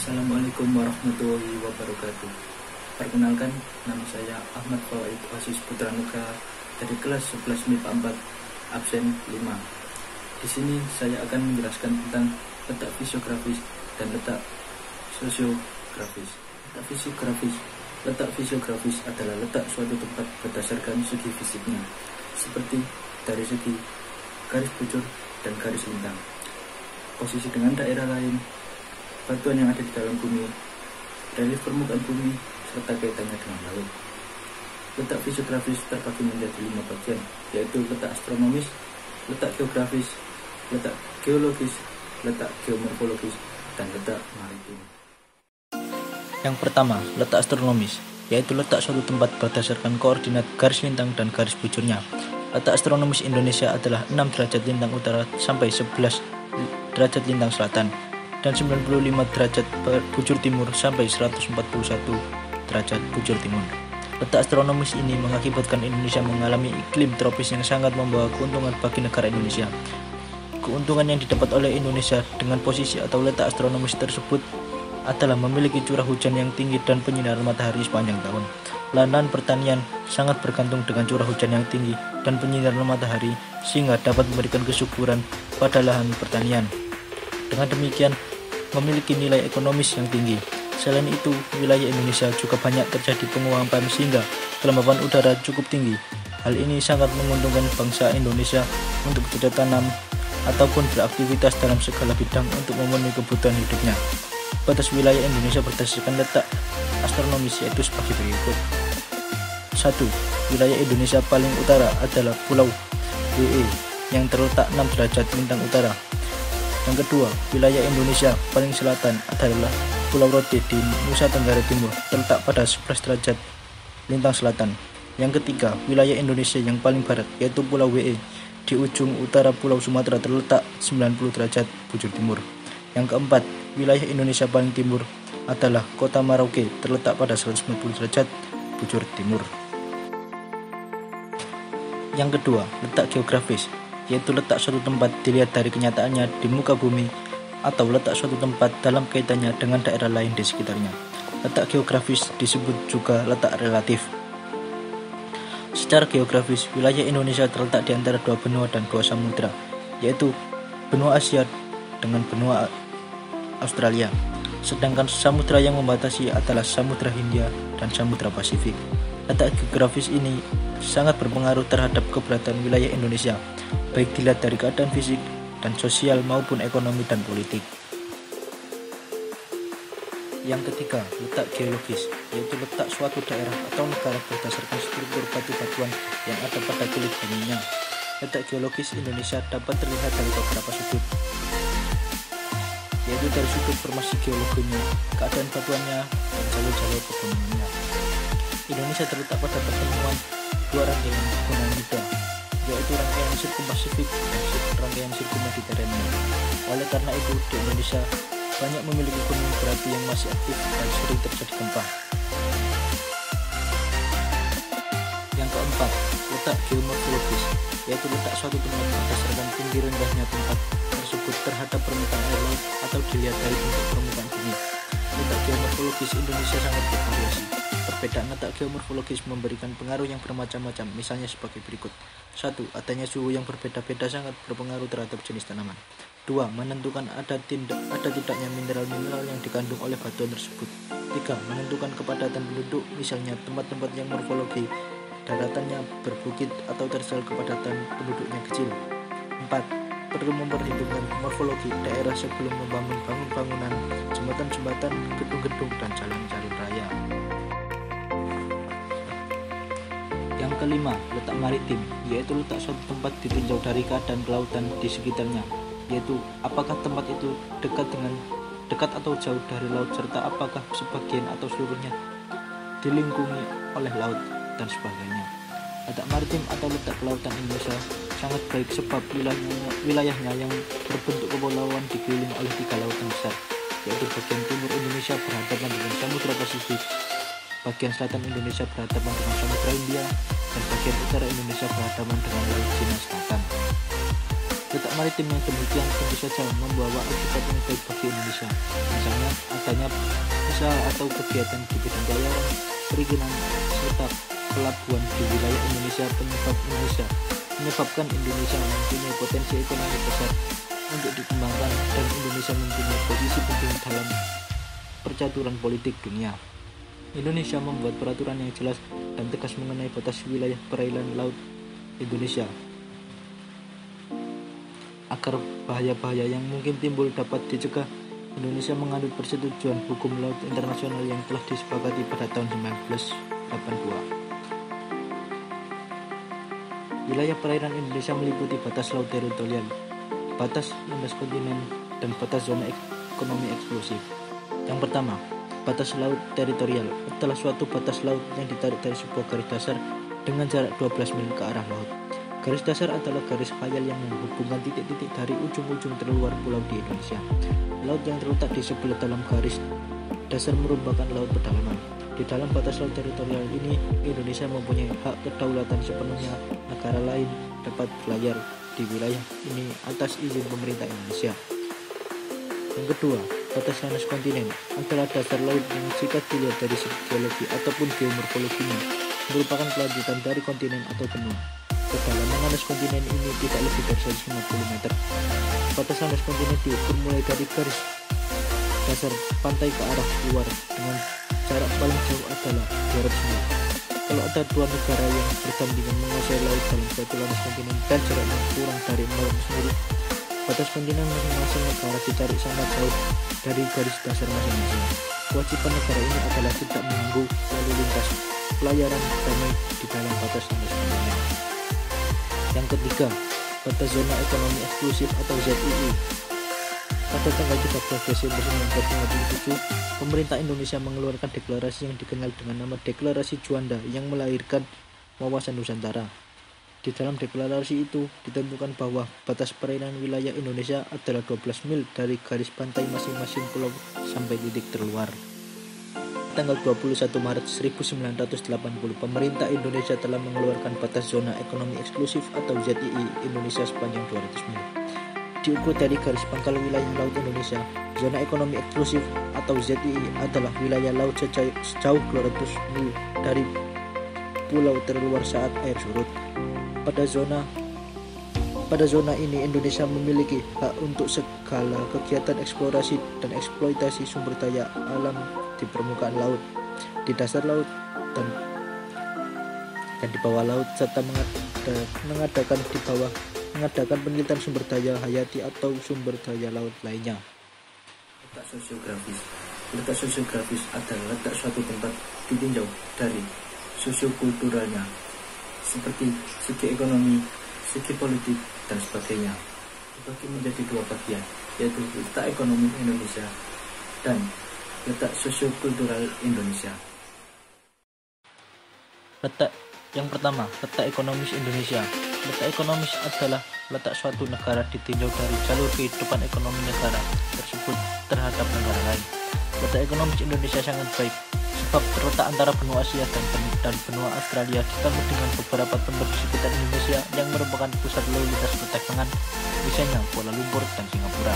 Assalamualaikum warahmatullahi wabarakatuh. Perkenalkan, nama saya Ahmad Fawaid Osis Putra Nugra dari kelas 11 MIPA 4, absen 5. Di sini saya akan menjelaskan tentang letak fisiografis dan letak sosiografis. Letak fisiografis adalah letak suatu tempat berdasarkan segi fisiknya, seperti dari segi garis bujur dan garis lintang, posisi dengan daerah lain, batuan yang ada di dalam bumi, relief permukaan bumi, serta kaitannya dengan laut. Letak fisiografis terbagi menjadi 5 bagian, yaitu letak astronomis, letak geografis, letak geologis, letak geomorfologis, dan letak maritim. Yang pertama, letak astronomis, yaitu letak suatu tempat berdasarkan koordinat garis lintang dan garis bujurnya. Letak astronomis Indonesia adalah 6 derajat lintang utara sampai 11 derajat lintang selatan, dan 95 derajat bujur timur sampai 141 derajat bujur timur. Letak astronomis ini mengakibatkan Indonesia mengalami iklim tropis yang sangat membawa keuntungan bagi negara Indonesia. Keuntungan yang didapat oleh Indonesia dengan posisi atau letak astronomis tersebut adalah memiliki curah hujan yang tinggi dan penyinaran matahari sepanjang tahun. Lahan pertanian sangat bergantung dengan curah hujan yang tinggi dan penyinaran matahari, sehingga dapat memberikan kesuburan pada lahan pertanian. Dengan demikian, memiliki nilai ekonomis yang tinggi. Selain itu, wilayah Indonesia juga banyak terjadi penguapan sehingga kelembapan udara cukup tinggi. Hal ini sangat menguntungkan bangsa Indonesia untuk bercocok tanam ataupun beraktivitas dalam segala bidang untuk memenuhi kebutuhan hidupnya. Batas wilayah Indonesia berdasarkan letak astronomis yaitu sebagai berikut. 1. Wilayah Indonesia paling utara adalah Pulau WE yang terletak 6 derajat lintang utara. Yang kedua, wilayah Indonesia paling selatan adalah Pulau Rote di Nusa Tenggara Timur, terletak pada 11 derajat lintang selatan. Yang ketiga, wilayah Indonesia yang paling barat yaitu Pulau WE di ujung utara Pulau Sumatera, terletak 90 derajat bujur timur. Yang keempat, wilayah Indonesia paling timur adalah Kota Merauke, terletak pada 190 derajat bujur timur. Yang kedua, letak geografis, yaitu letak suatu tempat dilihat dari kenyataannya di muka bumi atau letak suatu tempat dalam kaitannya dengan daerah lain di sekitarnya. Letak geografis disebut juga letak relatif. Secara geografis, wilayah Indonesia terletak di antara 2 benua dan 2 samudra, yaitu benua Asia dengan benua Australia. Sedangkan samudra yang membatasi adalah Samudra Hindia dan Samudra Pasifik. Letak geografis ini sangat berpengaruh terhadap keberadaan wilayah Indonesia, baik dilihat dari keadaan fisik dan sosial maupun ekonomi dan politik. Yang ketiga, letak geologis, yaitu letak suatu daerah atau negara berdasarkan struktur batu-batuan yang ada pada kulit buminya. Letak geologis Indonesia dapat terlihat dari beberapa sudut, yaitu dari sudut formasi geologinya, keadaan batuannya, dan jalur-jalur pegunungannya. Indonesia terletak pada pertemuan 2 rangkaian gunung muda, yaitu rangkaian sirkumpasifik dan rangkaian sirkummediterania. Oleh karena itu, di Indonesia banyak memiliki gunung berapi yang masih aktif dan sering terjadi gempa. Yang keempat, letak geomorfologis, yaitu letak suatu tempat berdasarkan tinggi rendahnya tempat tersebut terhadap permukaan air laut atau dilihat dari bentuk permukaan bumi. Letak geomorfologis Indonesia sangat bervariasi. Perbedaan letak geomorfologis memberikan pengaruh yang bermacam-macam, misalnya sebagai berikut. 1. Adanya suhu yang berbeda-beda sangat berpengaruh terhadap jenis tanaman. 2. Menentukan ada tidaknya mineral-mineral yang dikandung oleh batuan tersebut. 3. Menentukan kepadatan penduduk, misalnya tempat-tempat yang morfologi daratannya berbukit atau tersel kepadatan penduduknya kecil. 4. Perlu memperhitungkan morfologi daerah sebelum membangun bangunan, jembatan-jembatan, gedung-gedung, dan jalan-jalan raya. Yang kelima, letak maritim, yaitu letak suatu tempat ditinjau dari keadaan kelautan di sekitarnya, yaitu apakah tempat itu dekat atau jauh dari laut, serta apakah sebagian atau seluruhnya dilingkungi oleh laut, dan sebagainya. Letak maritim atau letak kelautan Indonesia sangat baik sebab wilayahnya yang berbentuk kepulauan dikelilingi oleh 3 lautan besar, yaitu bagian timur Indonesia berhadapan dengan Samudra Pasifik, bagian selatan Indonesia berhadapan dengan Samudra Hindia, dan bagian utara Indonesia berhadapan dengan Laut Cina Selatan. Letak maritim yang demikian tentu saja membawa akibat yang baik bagi Indonesia. Misalnya, agar misalnya usaha atau kegiatan di bidang pelayaran, perizinan, serta pelabuhan di wilayah Indonesia menyebabkan Indonesia mempunyai potensi ekonomi besar untuk dikembangkan dan Indonesia mempunyai posisi penting dalam percaturan politik dunia. Indonesia membuat peraturan yang jelas dan tegas mengenai batas wilayah perairan laut Indonesia agar bahaya-bahaya yang mungkin timbul dapat dicegah. Indonesia menganut persetujuan hukum laut internasional yang telah disepakati pada tahun 1982. Wilayah perairan Indonesia meliputi batas laut teritorial, batas landas kontinen, dan batas zona ekonomi eksklusif. Yang pertama, batas laut teritorial adalah suatu batas laut yang ditarik dari sebuah garis dasar dengan jarak 12 mil ke arah laut. Garis dasar adalah garis khayal yang menghubungkan titik-titik dari ujung-ujung terluar pulau di Indonesia. Laut yang terletak di sebelah dalam garis dasar merupakan laut pedalaman. Di dalam batas laut teritorial ini, Indonesia mempunyai hak kedaulatan sepenuhnya. Negara lain dapat berlayar di wilayah ini atas izin pemerintah Indonesia. Yang kedua, batas landas kontinen adalah dasar laut yang jika dilihat dari segi geologi ataupun geomorfologinya merupakan kelanjutan dari kontinen atau benua. Kedalaman landas kontinen ini tidak lebih dari 150 meter. Batas landas kontinen diukur mulai dari garis dasar pantai ke arah luar dengan jarak paling jauh adalah 200 mil. Kalau ada dua negara yang bertandingan menguasai laut dalam suatu landas kontinen dan jaraknya kurang dari 0 sendiri, batas kontinen masing-masing negara ditarik sangat jauh dari garis dasar masing-masing. Kewajiban negara ini adalah tidak mengganggu lalu lintas pelayaran damai di dalam batas landas kontinen. Yang ketiga, batas zona ekonomi eksklusif atau ZII. Pada tanggal 13 Desember 1957, pemerintah Indonesia mengeluarkan deklarasi yang dikenal dengan nama Deklarasi Juanda yang melahirkan wawasan Nusantara. Di dalam deklarasi itu ditentukan bahwa batas perairan wilayah Indonesia adalah 12 mil dari garis pantai masing-masing pulau sampai titik terluar. Tanggal 21 Maret 1980, pemerintah Indonesia telah mengeluarkan batas zona ekonomi eksklusif atau ZII Indonesia sepanjang 200 mil. Diukur dari garis pangkal wilayah laut Indonesia, zona ekonomi eksklusif atau ZII adalah wilayah laut sejauh 200 mil dari pulau terluar saat air surut. Pada zona ini Indonesia memiliki hak untuk segala kegiatan eksplorasi dan eksploitasi sumber daya alam di permukaan laut, di dasar laut, dan di bawah laut, serta mengadakan penelitian sumber daya hayati atau sumber daya laut lainnya. Letak sosiografis adalah letak suatu tempat ditinjau dari sosiokulturalnya, seperti segi ekonomi, segi politik, dan sebagainya. Dibagi menjadi dua bagian, yaitu letak ekonomi Indonesia dan letak sosiokultural Indonesia. Yang pertama, letak ekonomis Indonesia. Letak ekonomis adalah letak suatu negara ditinjau dari jalur kehidupan ekonomi negara tersebut terhadap negara lain. Letak ekonomis Indonesia sangat baik, sebab terletak antara benua Asia dan benua Australia, ditambah dengan beberapa tempat di sekitar Indonesia yang merupakan pusat lalu lintas perdagangan, misalnya Kuala Lumpur dan Singapura.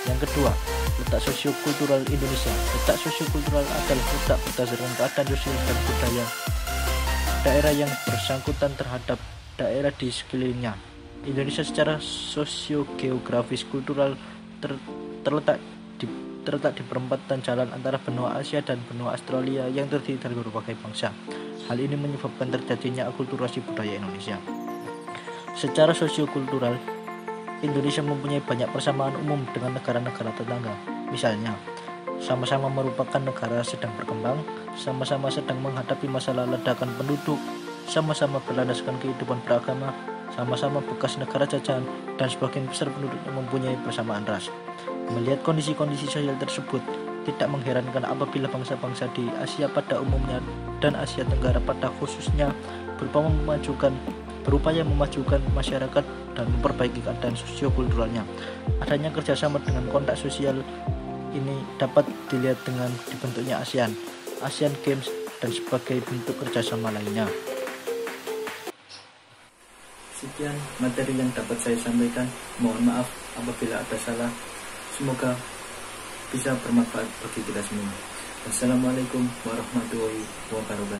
Yang kedua, letak sosiokultural Indonesia. Letak sosiokultural adalah letak berdasarkan keadaan sosial dan budaya daerah yang bersangkutan terhadap daerah di sekelilingnya. Indonesia secara sosiogeografis kultural terletak di perempatan jalan antara benua Asia dan benua Australia yang terdiri dari berbagai bangsa. Hal ini menyebabkan terjadinya akulturasi budaya Indonesia. Secara sosiokultural, Indonesia mempunyai banyak persamaan umum dengan negara-negara tetangga. Misalnya, sama-sama merupakan negara sedang berkembang, sama-sama sedang menghadapi masalah ledakan penduduk, sama-sama berlandaskan kehidupan beragama, sama-sama bekas negara jajahan, dan sebagian besar penduduk yang mempunyai persamaan ras. Melihat kondisi-kondisi sosial tersebut, tidak mengherankan apabila bangsa-bangsa di Asia pada umumnya dan Asia Tenggara pada khususnya berupaya memajukan masyarakat dan memperbaiki keadaan sosiokulturalnya. Adanya kerjasama dengan kontak sosial ini dapat dilihat dengan dibentuknya ASEAN Games, dan sebagai bentuk kerjasama lainnya. Sekian materi yang dapat saya sampaikan. Mohon maaf apabila ada salah. Semoga bisa bermanfaat bagi kita semua. Wassalamualaikum warahmatullahi wabarakatuh.